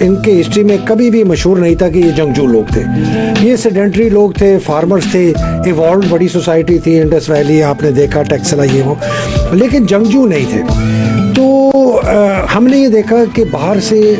इनके हिस्ट्री में कभी भी मशहूर नहीं था कि ये जंगजू लोग थे। ये सेडेंट्री लोग थे, फार्मर्स थे, इवॉल्व बड़ी सोसाइटी थी, इंडस वैली आपने देखा, टेक्सला ये वो, लेकिन जंगजू नहीं थे। तो हमने ये देखा कि बाहर से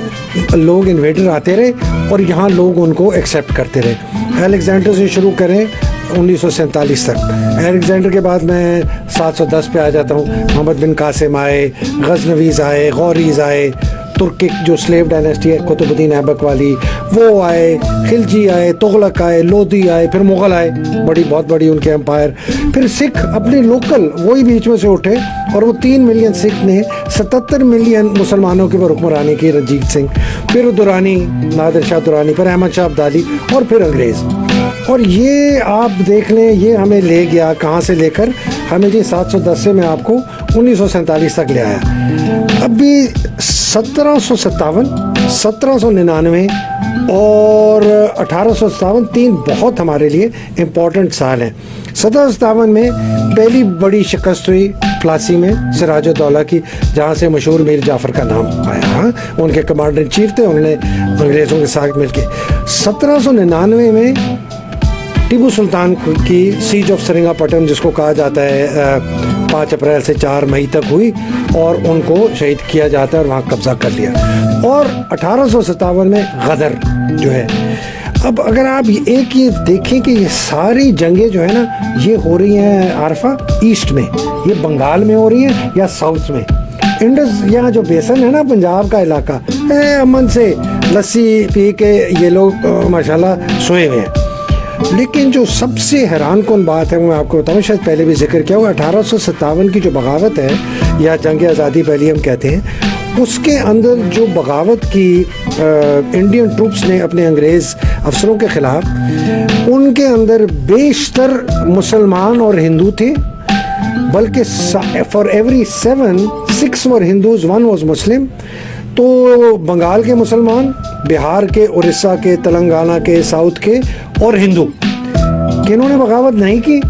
लोग इन्वेडर आते रहे और यहाँ लोग उनको एक्सेप्ट करते रहे। अलेक्जेंडर से शुरू करें 1947 तक। अलेक्जेंडर के बाद मैं 710 पे आ जाता हूँ। मोहम्मद बिन कासिम आए, गजनवीज़ आए, गौरीज़ आए, तुर्किक जो स्लेव डायनेस्टी है कुतुबुद्दीन ऐबक वाली वो आए, खिलजी आए, तुगलक आए, लोधी आए, फिर मुग़ल आए, बहुत बड़ी उनके एम्पायर। फिर सिख अपने लोकल वही बीच में से उठे और वो 3 मिलियन सिख ने 77 मिलियन मुसलमानों के ऊपर हुक्मरानी की, रंजीत सिंह, फिर दुरानी, नादिर शाह दुरानी, फिर अहमद शाह अब्दाली और फिर अंग्रेज़। और ये आप देख लें, ये हमें ले गया कहाँ से लेकर, हमें जी 710 से मैं आपको 1947 तक ले आया। अभी 1757, 1799 और 1857 3 बहुत हमारे लिए इम्पोर्टेंट साल हैं। 1757 में पहली बड़ी शिकस्त हुई प्लासी में सिराजुद्दौला की, जहाँ से मशहूर मीर जाफ़र का नाम आया। हाँ, उनके कमांडर इन चीफ थे, उन्होंने अंग्रेज़ों के साथ मिलकर 1799 में टीपू सुल्तान की सीज ऑफ सेरिंगापटम, जिसको कहा जाता है 5 अप्रैल से 4 मई तक हुई और उनको शहीद किया जाता है और वहाँ कब्जा कर लिया। और 1857 में गदर जो है। अब अगर आप एक ये देखें कि ये सारी जंगें जो है ना, ये हो रही हैं आरफा ईस्ट में, ये बंगाल में हो रही हैं या साउथ में। इंडस यहाँ जो बेसन है ना, पंजाब का इलाका, अमन से लस्सी पी के ये लोग माशाल्लाह सोए हुए हैं। लेकिन जो सबसे हैरान कौन बात है वो मैं आपको बताऊँ, शायद पहले भी जिक्र किया हुआ, 1857 की जो बगावत है या जंग आज़ादी पहली हम कहते हैं, उसके अंदर जो बगावत की इंडियन ट्रूप्स ने अपने अंग्रेज़ अफसरों के ख़िलाफ़, उनके अंदर बेशतर मुसलमान और हिंदू थे, बल्कि for every 7, 6 were Hindus, 1 was Muslim. तो बंगाल के मुसलमान, बिहार के, उड़ीसा के, तेलंगाना के, साउथ के और हिंदू, किन्होंने बगावत नहीं की?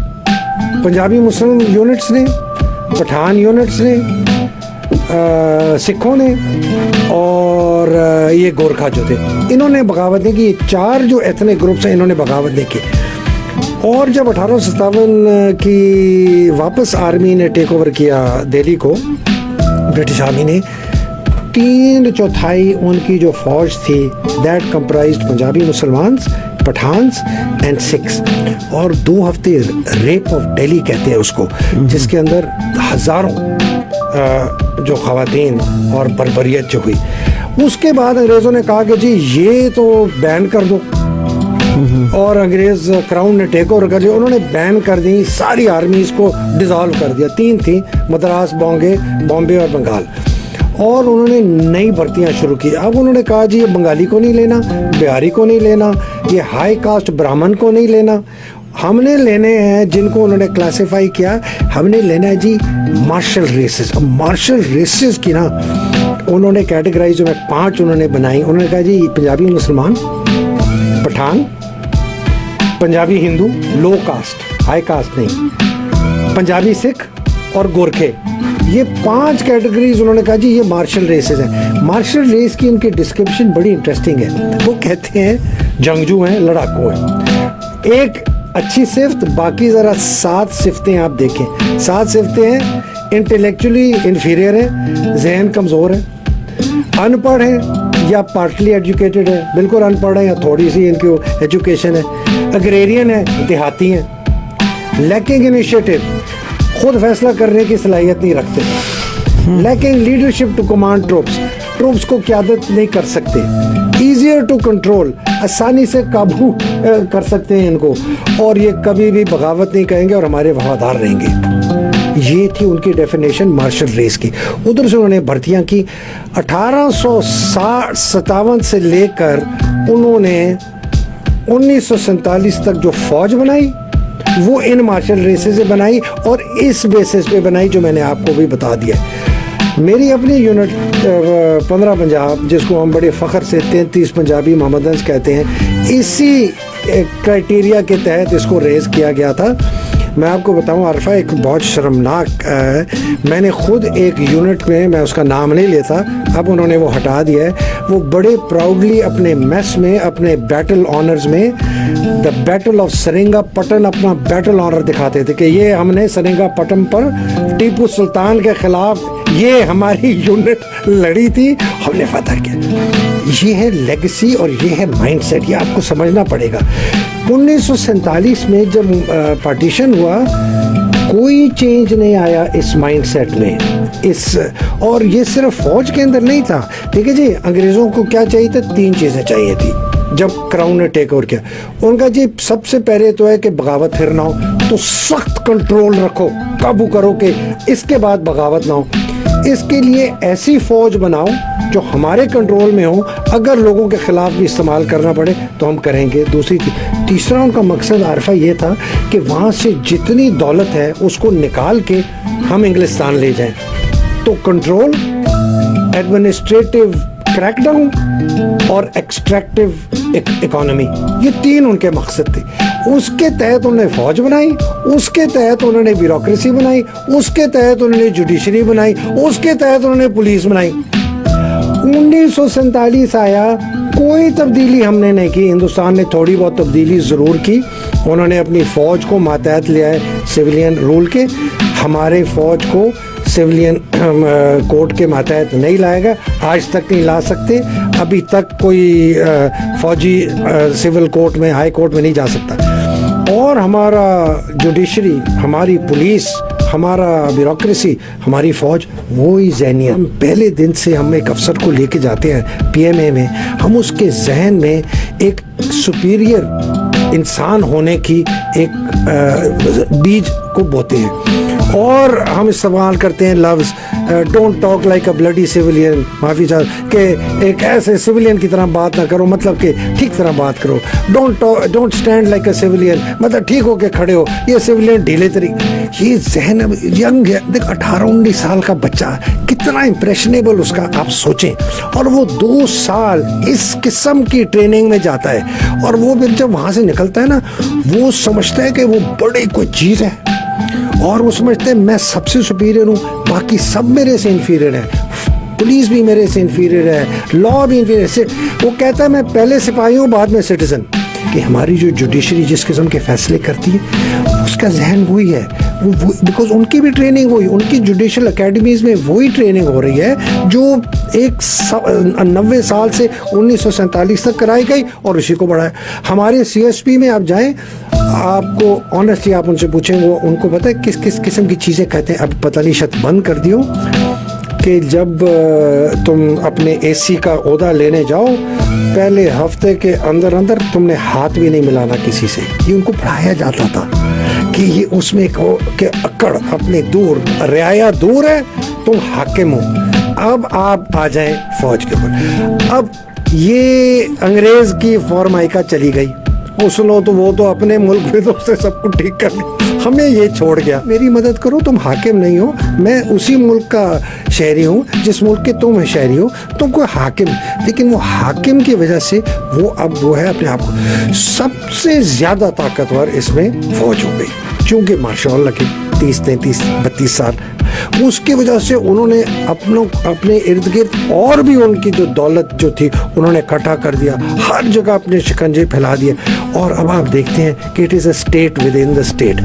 पंजाबी मुस्लिम यूनिट्स ने, पठान यूनिट्स ने, सिखों ने और ये गोरखा जो थे, इन्होंने बगावत नहीं की। 4 जो एथनिक ग्रुप्स हैं, इन्होंने बगावत नहीं की। और जब 1857 की वापस आर्मी ने टेक ओवर किया दिल्ली को, ब्रिटिश आर्मी ने, 3/4 उनकी जो फौज थी that comprised Punjabi Musalmans, Pathans and Sikhs. और 2 हफ्ते रेप ऑफ दिल्ली कहते हैं उसको, जिसके अंदर हज़ारों जो ख़वातीन और बर्बरियत जो हुई। उसके बाद अंग्रेज़ों ने कहा कि जी ये तो बैन कर दो, और अंग्रेज़ क्राउन ने टेक ओवर कर लिया। उन्होंने बैन कर दी, सारी आर्मीज़ को डिज़ोल्व कर दिया। 3 थी, मद्रास, बॉम्बे और बंगाल। और उन्होंने नई भर्तियां शुरू की। अब उन्होंने कहा जी ये बंगाली को नहीं लेना, बिहारी को नहीं लेना, ये हाई कास्ट ब्राह्मण को नहीं लेना, हमने लेने हैं जिनको उन्होंने क्लासिफाई किया, हमने लेना है जी मार्शल रेसेस। अब मार्शल रेसेस की ना उन्होंने कैटेगराइज में 5 उन्होंने बनाई। उन्होंने कहा जी पंजाबी मुसलमान, पठान, पंजाबी हिंदू, लो कास्ट, हाई कास्ट नहीं, पंजाबी सिख और गोरखे, ये 5 कैटेगरीज उन्होंने कहा जी ये मार्शल रेसेस हैं। मार्शल रेस की उनकी डिस्क्रिप्शन बड़ी इंटरेस्टिंग है। वो कहते हैं जंगजू हैं, लड़ाकू हैं। एक अच्छी सिफ्त, बाकी ज़रा 7 सिफ्तें आप देखें। 7 सिफ्तें हैं, इंटेलेक्चुअली इन्फीरियर है, जहन कमज़ोर है, अनपढ़ है या पार्टली एजुकेटेड है, बिल्कुल अनपढ़ है या थोड़ी सी इनकी एजुकेशन है, अग्रेरियन है, देहाती हैं, लैकिंग इनिशिएटिव, खुद फैसला करने की सलाहियत नहीं रखते, lacking leadership to command troops को क़यादत नहीं कर सकते, ईजियर टू कंट्रोल, आसानी से काबू कर सकते हैं इनको, और ये कभी भी बगावत नहीं करेंगे और हमारे वफादार रहेंगे। ये थी उनकी डेफिनेशन मार्शल रेस की। उधर से उन्होंने भर्तियां की। 1857 से लेकर उन्होंने 1947 तक जो फौज बनाई वो इन मार्शल रेसेस से बनाई और इस बेसिस पे बनाई जो मैंने आपको भी बता दिया। मेरी अपनी यूनिट 15 पंजाब, जिसको हम बड़े फ़ख्र से 33 पंजाबी मोहम्मदन्स कहते हैं, इसी क्राइटेरिया के तहत इसको रेज़ किया गया था। मैं आपको बताऊं आरफा, एक बहुत शर्मनाक मैंने खुद एक यूनिट में, मैं उसका नाम नहीं लेता, अब उन्होंने वो हटा दिया है, वो बड़े प्राउडली अपने मेस में, अपने बैटल ऑनर्स में द बैटल ऑफ सेरिंगापटम अपना बैटल ऑनर दिखाते थे कि ये हमने सेरिंगापटम पर टीपू सुल्तान के खिलाफ ये हमारी यूनिट लड़ी थी, हमने फतह किया। ये है लेगेसी और ये है माइंडसेट, ये आपको समझना पड़ेगा। 1947 में जब पार्टीशन हुआ, कोई चेंज नहीं आया इस माइंडसेट में, इस, और ये सिर्फ फौज के अंदर नहीं था। ठीक है जी, अंग्रेज़ों को क्या चाहिए था? 3 चीज़ें चाहिए थी जब क्राउन ने टेक ओवर किया। उनका जी सबसे पहले तो है कि बगावत फिर ना हो, तो सख्त कंट्रोल रखो, काबू करो कि इसके बाद बगावत ना हो। इसके लिए ऐसी फौज बनाओ जो हमारे कंट्रोल में हो, अगर लोगों के खिलाफ भी इस्तेमाल करना पड़े तो हम करेंगे। दूसरी चीज, तीसरा उनका मकसद आरफा ये था कि वहाँ से जितनी दौलत है उसको निकाल के हम इंग्लिस्तान ले जाएं। तो कंट्रोल, एडमिनिस्ट्रेटिव क्रैकडाउन और एक्सट्रैक्टिव इकोनॉमी, ये 3 उनके मकसद थे। उसके तहत उन्होंने फौज बनाई, उसके तहत उन्होंने ब्यूरोक्रेसी बनाई, उसके तहत उन्होंने जुडिशरी बनाई, उसके तहत उन्होंने पुलिस बनाई। 1947 आया, कोई तब्दीली हमने नहीं की। हिंदुस्तान ने थोड़ी बहुत तब्दीली ज़रूर की, उन्होंने अपनी फ़ौज को मातहत लिया है सिविलियन रूल के, हमारे फ़ौज को सिविलियन कोर्ट के मातहत नहीं लाएगा, आज तक नहीं ला सकते। अभी तक कोई फौजी सिविल कोर्ट में, हाई कोर्ट में नहीं जा सकता। और हमारा जुडिशरी, हमारी पुलिस, हमारा ब्यूरोक्रेसी, हमारी फौज, वो ही ज़हनियत। हम पहले दिन से हम एक अफसर को लेके जाते हैं पीएमए में, हम उसके जहन में एक सुपीरियर इंसान होने की एक बीज को बोते हैं, और हम इस्तेमाल करते हैं लफ्ज़ don't talk like a bloody civilian, माफ़ी चाह के एक ऐसे सिविलियन की तरह बात ना करो, मतलब कि ठीक तरह बात करो। Don't stand like a civilian, मतलब ठीक हो के खड़े हो, ये सिविलियन ढीले तरीके। ये जहन यंग है, देख 18-19 साल का बच्चा कितना इम्प्रेशनेबल उसका, आप सोचें। और वो 2 साल इस किस्म की ट्रेनिंग में जाता है, और वो फिर जब वहाँ से निकलता है ना, वो समझता है कि वो बड़ी कोई चीज़ है, और वो समझते हैं मैं सबसे सुपीरियर हूँ, बाकी सब मेरे से इन्फीरियर है, पुलिस भी मेरे से इन्फीरियर है, लॉ भी इन्फीरियर है। वो कहता है मैं पहले सिपाही हूँ, बाद में सिटीजन। कि हमारी जो जुडिशरी जिस किस्म के फैसले करती है, उसका जहन वही है, वो बिकॉज उनकी भी ट्रेनिंग हुई, उनकी जुडिशल अकेडमीज़ में वही ट्रेनिंग हो रही है जो 90 साल से 1947 तक कराई गई, और उसी को बढ़ाया। हमारे CSP में आप जाएं, आपको ऑनेस्टली आप उनसे पूछेंगे, वो उनको पता है किस किस किस्म की चीज़ें कहते हैं। अब पता नहीं शायद बंद कर दियो कि जब तुम अपने AC का ओहदा लेने जाओ, पहले हफ्ते के अंदर अंदर तुमने हाथ भी नहीं मिलाना किसी से। ये उनको पढ़ाया जाता था कि ये उसमें कि अकड़ अपने दूर, रियाया दूर है, तुम हाकिम हो। अब आप आ जाएं फौज के ऊपर। अब ये अंग्रेज़ की फॉर्माइका चली गई, वो सुनो तो वो तो अपने मुल्क में तो उससे सब कुछ ठीक कर लिया, हमें ये छोड़ गया। मेरी मदद करो, तुम हाकिम नहीं हो, मैं उसी मुल्क का शहरी हूँ जिस मुल्क के तुम शहरी हो, तुम कोई हाकिम। लेकिन वो हाकिम की वजह से वो अब वो है अपने आप को सबसे ज़्यादा ताकतवर इसमें फौज हो गई, क्योंकि माशाअल्लाह के 30, 33, 32 साल, उसकी वजह से उन्होंने अपने इर्द गिर्द और भी उनकी जो दौलत जो थी उन्होंने इकट्ठा कर दिया, हर जगह अपने शिकंजे फैला दिए। और अब आप देखते हैं कि it is a state with in the state.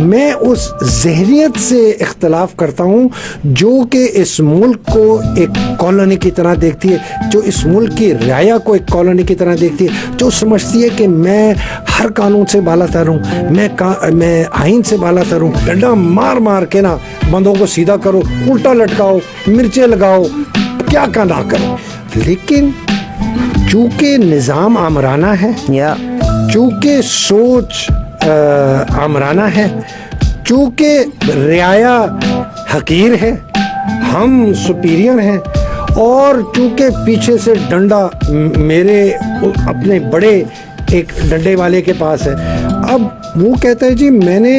मैं उस जहनियत से इख्तलाफ करता हूँ जो कि इस मुल्क को एक कॉलोनी की तरह देखती है, जो इस मुल्क की रियाया को एक कॉलोनी की तरह देखती है, जो समझती है कि मैं हर कानून से बालातर हूँ, मैं आइन से बालातर हूँ। डंडा मार मार के ना बंदों को सीधा करो, उल्टा लटकाओ, मिर्चें लगाओ, क्या का ना करो। लेकिन चूंकि निज़ाम आमराना है, चूंकि सोच आमराना है, चूंकि रियाया हकीर है, हम सुपीरियर हैं, और चूंकि पीछे से डंडा मेरे अपने बड़े एक डंडे वाले के पास है। अब वो कहता है जी मैंने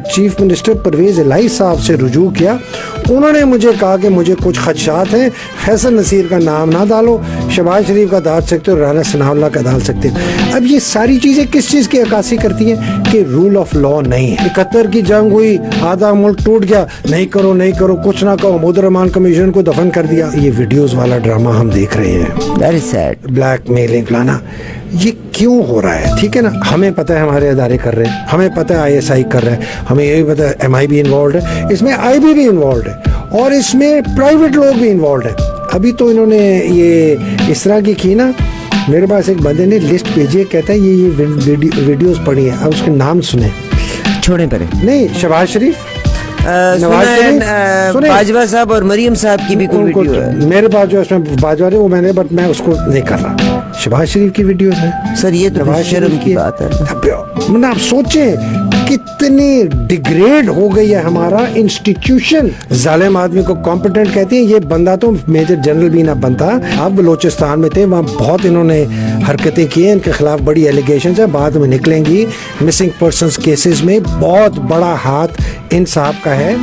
चीफ मिनिस्टर परवेज़ इलाही साहब से रुजू किया, उन्होंने मुझे कहा कि मुझे कुछ खदशात हैं, फैसल नसीर का नाम ना डालो, शहबाज शरीफ का डाल सकते हो, राना सनाउल्लाह का डाल सकते हो। अब ये सारी चीज़ें किस चीज़ की अक्कासी करती हैं कि रूल ऑफ लॉ नहीं है। 71 की जंग हुई, आधा मुल्क टूट गया, नहीं करो नहीं करो, कुछ ना कहो, मोहतरमान कमीशन को दफन कर दिया। ये वीडियोस वाला ड्रामा हम देख रहे हैं, दैट इज सैड, ब्लैकमेलिंग फलाना, ये क्यों हो रहा है? ठीक है ना, हमें पता है हमारे अदारे कर रहे हैं, हमें पता है ISI कर रहे हैं, हमें ये भी पता है MI भी इन्वॉल्व है, इसमें IB भी इन्वॉल्व है और इसमें प्राइवेट लोग भी इन्वॉल्व है। अभी तो इन्होंने ये इस तरह की की ना, मेरे पास एक बंदे ने लिस्ट भेजी है, कहता है ये वीडियोस पड़ी है, अब उसके नाम सुने, छोड़े पड़े नहीं, शहबाज शरीफ, नवाज शरीफ, बाजवा साहब और मरियम साहब की भी कोई वीडियो है मेरे पास जो इसमें बाजवा है वो मैंने, बट मैं उसको नहीं कर रहा। शहबाज शरीफ की वीडियोस है सर, ये तो शर्म की बात है। मतलब आप सोचें कितनी डिग्रेड हो गई है हमारा इंस्टीट्यूशन। जालिम आदमी को कॉम्पिटेंट कहते हैं, ये बंदा तो मेजर जनरल भी ना बनता। आप बलोचिस्तान में थे, वहाँ बहुत इन्होंने हरकतें की हैं, इनके खिलाफ बड़ी एलिगेशन है, बाद में निकलेंगी। मिसिंग पर्सनस केसेस में बहुत बड़ा हाथ इन साहब का है।